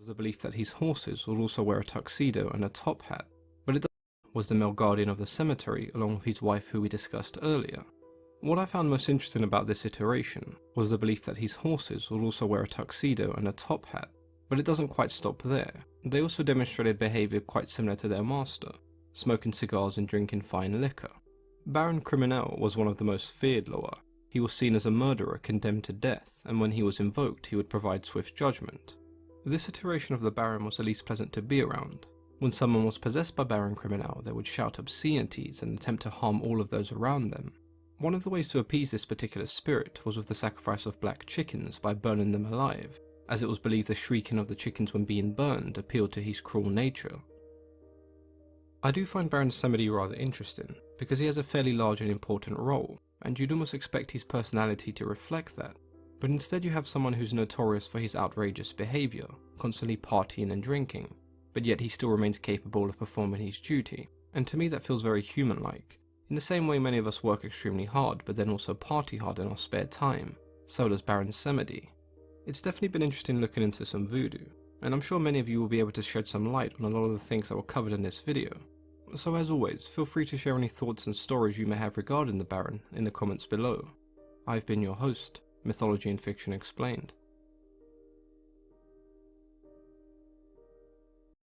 the belief that his horses would also wear a tuxedo and a top hat, but it was the male guardian of the cemetery along with his wife who we discussed earlier. What I found most interesting about this iteration was the belief that his horses would also wear a tuxedo and a top hat, but it doesn't quite stop there. They also demonstrated behaviour quite similar to their master, smoking cigars and drinking fine liquor. Baron Criminel was one of the most feared Loa. He was seen as a murderer condemned to death, and when he was invoked he would provide swift judgment. This iteration of the Baron was the least pleasant to be around. When someone was possessed by Baron Criminel, they would shout obscenities and attempt to harm all of those around them. One of the ways to appease this particular spirit was with the sacrifice of black chickens by burning them alive, as it was believed the shrieking of the chickens when being burned appealed to his cruel nature. I do find Baron Samedi rather interesting, because he has a fairly large and important role, and you'd almost expect his personality to reflect that, but instead you have someone who's notorious for his outrageous behaviour, constantly partying and drinking, but yet he still remains capable of performing his duty, and to me that feels very human-like. In the same way many of us work extremely hard, but then also party hard in our spare time, so does Baron Samedi. It's definitely been interesting looking into some voodoo, and I'm sure many of you will be able to shed some light on a lot of the things that were covered in this video. So as always, feel free to share any thoughts and stories you may have regarding the Baron in the comments below. I've been your host, Mythology and Fiction Explained.